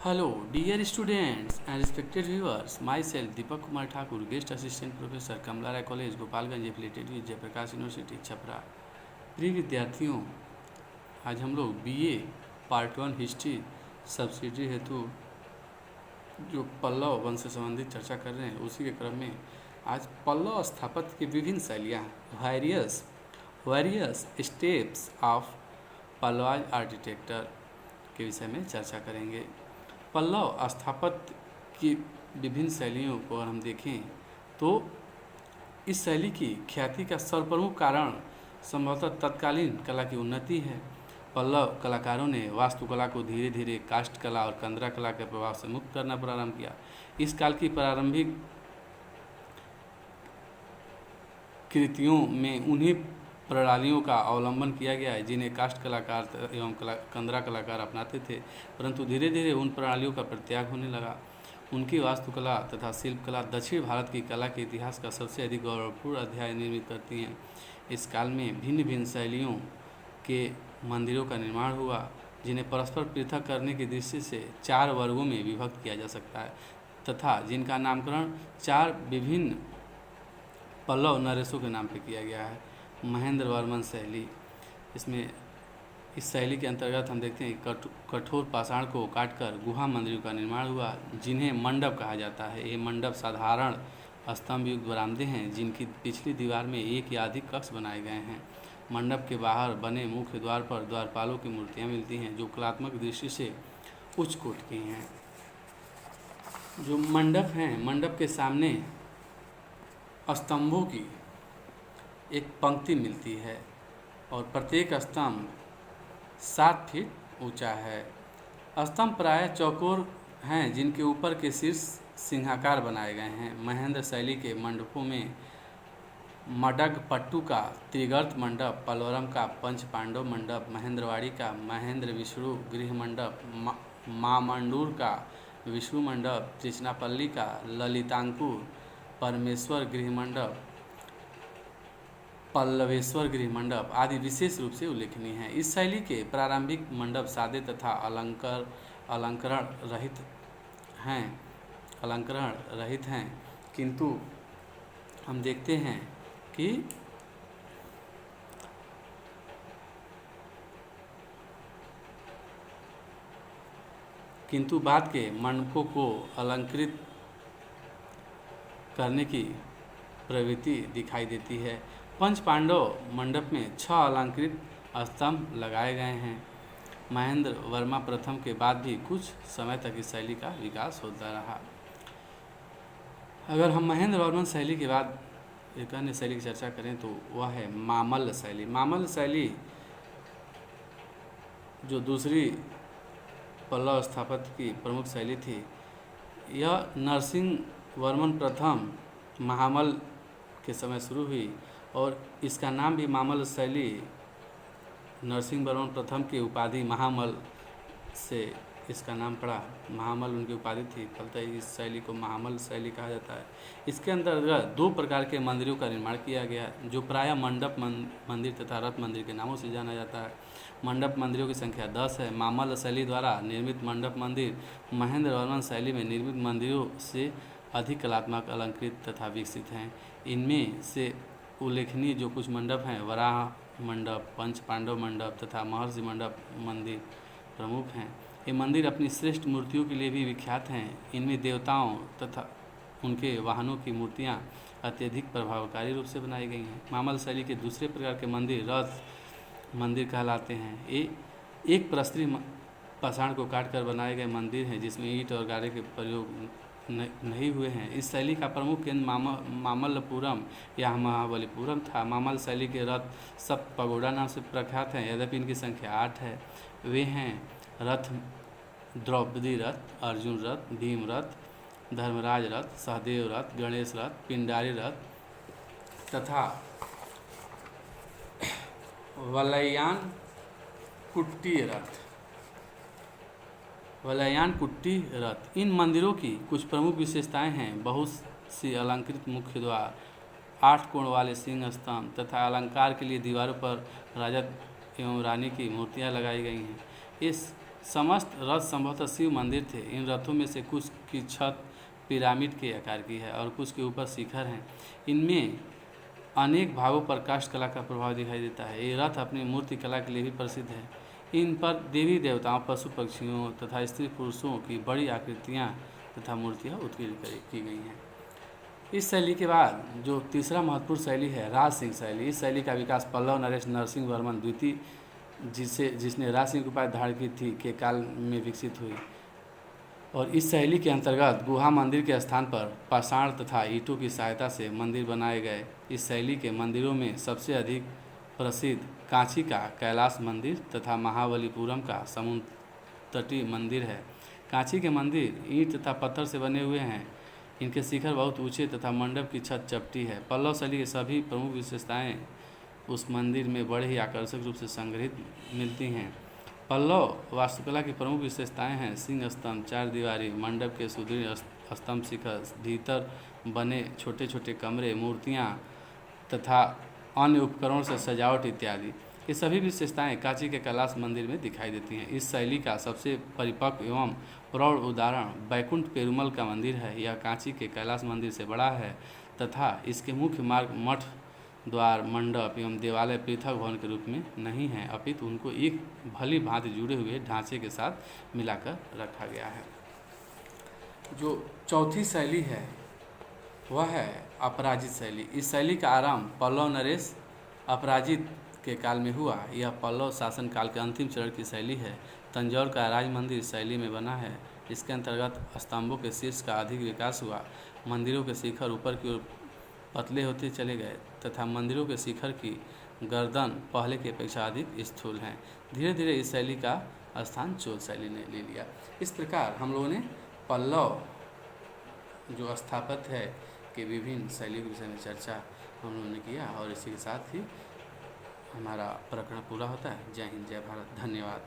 Hello, dear students and respected viewers. Myself Deepak Kumar Thakur, guest assistant professor, Kamla Rai College, Gopalganj affiliated with Jayprakash university Chhapra. प्रिय विद्यार्थियों, आज हम लोग BA part 1 history subsidy हेतु जो पल्लव वंश से संबंधित चर्चा कर रहे हैं, उसी के क्रम में आज पल्लव स्थापत्य की विभिन्न शैलियाँ various steps of Pallavas architecture के विषय में चर्चा करेंगे। पल्लव स्थापत्य की विभिन्न शैलियों को अगर हम देखें तो इस शैली की ख्याति का सर्वप्रमुख कारण संभवतः तत्कालीन कला की उन्नति है। पल्लव कलाकारों ने वास्तुकला को धीरे धीरे काष्ठ कला और कंदरा कला के प्रभाव से मुक्त करना प्रारंभ किया। इस काल की प्रारंभिक कृतियों में उन्हीं प्रणालियों का अवलंबन किया गया है जिन्हें काष्ठ कलाकार एवं कंदरा कलाकार अपनाते थे, परंतु धीरे धीरे उन प्रणालियों का परित्याग होने लगा। उनकी वास्तुकला तथा शिल्पकला दक्षिण भारत की कला के इतिहास का सबसे अधिक गौरवपूर्ण अध्याय निर्मित करती हैं। इस काल में भिन्न भिन्न शैलियों के मंदिरों का निर्माण हुआ, जिन्हें परस्पर पृथक करने की दृष्टि से 4 वर्गों में विभक्त किया जा सकता है तथा जिनका नामकरण 4 विभिन्न पल्लव नरेशों के नाम पर किया गया है। महेंद्र वर्मन शैली, इसमें इस शैली के अंतर्गत हम देखते हैं कठोर पाषाण को काटकर गुहा मंदिरों का निर्माण हुआ, जिन्हें मंडप कहा जाता है। ये मंडप साधारण स्तंभ युक्त बरामदे हैं जिनकी पिछली दीवार में एक या अधिक कक्ष बनाए गए हैं। मंडप के बाहर बने मुख्य द्वार पर द्वारपालों की मूर्तियाँ मिलती हैं जो कलात्मक दृष्टि से उच्च कोटि की हैं। जो मंडप हैं, मंडप के सामने स्तंभों की एक पंक्ति मिलती है और प्रत्येक स्तंभ 7 फीट ऊंचा है। स्तंभ प्रायः चौकोर हैं जिनके ऊपर के शीर्ष सिंहाकार बनाए गए हैं। महेंद्र शैली के मंडपों में मडगपट्टू का त्रिगर्त मंडप, पलवरम का पंच पांडव मंडप, महेंद्रवाड़ी का महेंद्र विष्णु गृह मंडप, मामंडूर का विष्णु मंडप, त्रिचनापल्ली का ललितांकुर परमेश्वर गृह मंडप, पल्लवेश्वर गृह मंडप आदि विशेष रूप से उल्लेखनीय हैं। इस शैली के प्रारंभिक मंडप सादे तथा अलंकरण रहित हैं, किंतु हम देखते हैं कि बाद के मंडपों को अलंकृत करने की प्रवृत्ति दिखाई देती है। पंच पांडव मंडप में 6 अलंकृत स्तंभ लगाए गए हैं। महेंद्र वर्मा प्रथम के बाद भी कुछ समय तक इस शैली का विकास होता रहा। अगर हम महेंद्र वर्मन शैली के बाद एक अन्य शैली की चर्चा करें तो वह है मामल्ल शैली। मामल्ल शैली जो दूसरी पल्लव स्थापत्य की प्रमुख शैली थी, यह नरसिंह वर्मन प्रथम महामल्ल के समय शुरू हुई और इसका नाम भी मामल्ल शैली नरसिंह वर्मन प्रथम की उपाधि महामल्ल से इसका नाम पड़ा। महामल्ल उनकी उपाधि थी, फलतः इस शैली को महामल्ल शैली कहा जाता है। इसके अंतर्गत 2 प्रकार के मंदिरों का निर्माण किया गया जो प्रायः मंडप मंदिर तथा रथ मंदिर के नामों से जाना जाता है। मंडप मंदिरों की संख्या 10 है। मामल्ल शैली द्वारा निर्मित मंडप मंदिर महेंद्र वर्मन शैली में निर्मित मंदिरों से अधिक कलात्मक, अलंकृत तथा विकसित हैं। इनमें से उल्लेखनीय जो कुछ मंडप हैं, वराह मंडप, पंच पांडव मंडप तथा महर्षि मंडप मंदिर प्रमुख हैं। ये मंदिर अपनी श्रेष्ठ मूर्तियों के लिए भी विख्यात हैं। इनमें देवताओं तथा उनके वाहनों की मूर्तियाँ अत्यधिक प्रभावकारी रूप से बनाई गई हैं। मामल्ल शैली के दूसरे प्रकार के मंदिर रथ मंदिर कहलाते हैं। ये एक प्रस्तरी पाषाण को काटकर बनाए गए मंदिर हैं जिसमें ईंट और गारे के प्रयोग नहीं हुए हैं। इस शैली का प्रमुख केंद्र मामल्लपुरम या महाबलीपुरम था। मामल्ल शैली के रथ सब पगोड़ा नाम से प्रख्यात हैं, यद्यपि इनकी संख्या 8 है। वे हैं रथ द्रौपदी रथ, अर्जुन रथ, भीम रथ, धर्मराज रथ, सहदेव रथ, गणेश रथ, पिंडारी रथ तथा वलयान कुट्टी रथ। इन मंदिरों की कुछ प्रमुख विशेषताएं हैं। बहुत सी अलंकृत मुख्य द्वार, 8 कोण वाले सिंह स्तंभ तथा अलंकार के लिए दीवारों पर राजा एवं रानी की मूर्तियां लगाई गई हैं। इस समस्त रथ संभवतः शिव मंदिर थे। इन रथों में से कुछ की छत पिरामिड के आकार की है और कुछ के ऊपर शिखर हैं। इनमें अनेक भागों पर काष्ठ कला का प्रभाव दिखाई देता है। ये रथ अपनी मूर्ति कला के लिए भी प्रसिद्ध है। इन पर देवी देवताओं, पशु पक्षियों तथा स्त्री पुरुषों की बड़ी आकृतियाँ तथा मूर्तियाँ उत्कीर्णित की गई हैं। इस शैली के बाद जो तीसरा महत्वपूर्ण शैली है राज सिंह शैली। इस शैली का विकास पल्लव नरेश नरसिंह वर्मन द्वितीय जिसने राज सिंह की उपाधि धारण की थी के काल में विकसित हुई। और इस शैली के अंतर्गत गुहा मंदिर के स्थान पर पाषाण तथा ईंटों की सहायता से मंदिर बनाए गए। इस शैली के मंदिरों में सबसे अधिक प्रसिद्ध कांची का कैलाश मंदिर तथा महाबलीपुरम का समुद्र तटीय मंदिर है। कांची के मंदिर ईंट तथा पत्थर से बने हुए हैं। इनके शिखर बहुत ऊंचे तथा मंडप की छत चपटी है। पल्लव शैली की सभी प्रमुख विशेषताएं उस मंदिर में बड़े ही आकर्षक रूप से संग्रहित मिलती हैं। पल्लव वास्तुकला की प्रमुख विशेषताएं हैं सिंह स्तंभ, चार दीवारी, मंडप के सुदृढ़ स्तंभ शिखर, भीतर बने छोटे छोटे कमरे, मूर्तियां तथा अन्य उपकरणों से सजावट इत्यादि। ये सभी विशेषताएं कांची के कैलाश मंदिर में दिखाई देती हैं। इस शैली का सबसे परिपक्व एवं प्रौढ़ उदाहरण बैकुंठ पेरुमल का मंदिर है। यह कांची के कैलाश मंदिर से बड़ा है तथा इसके मुख्य मार्ग, मठ, द्वार, मंडप एवं देवालय पृथक भवन के रूप में नहीं है, अपितु उनको एक भली भांति जुड़े हुए ढांचे के साथ मिलाकर रखा गया है। जो चौथी शैली है वह है अपराजित शैली। इस शैली का आरंभ पल्लव नरेश अपराजित के काल में हुआ। यह पल्लव शासन काल के अंतिम चरण की शैली है। तंजौर का राज मंदिर शैली में बना है। इसके अंतर्गत स्तंभों के शीर्ष का अधिक विकास हुआ। मंदिरों के शिखर ऊपर की ओर पतले होते चले गए तथा मंदिरों के शिखर की गर्दन पहले की अपेक्षा अधिक स्थूल हैं। धीरे धीरे इस शैली का स्थान चोल शैली ने ले लिया। इस प्रकार हम लोगों ने पल्लव जो स्थापत्य है के विभिन्न शैलियों के विषय में चर्चा हम लोगों ने किया और इसी के साथ ही हमारा प्रकरण पूरा होता है। जय हिंद, जय भारत, धन्यवाद।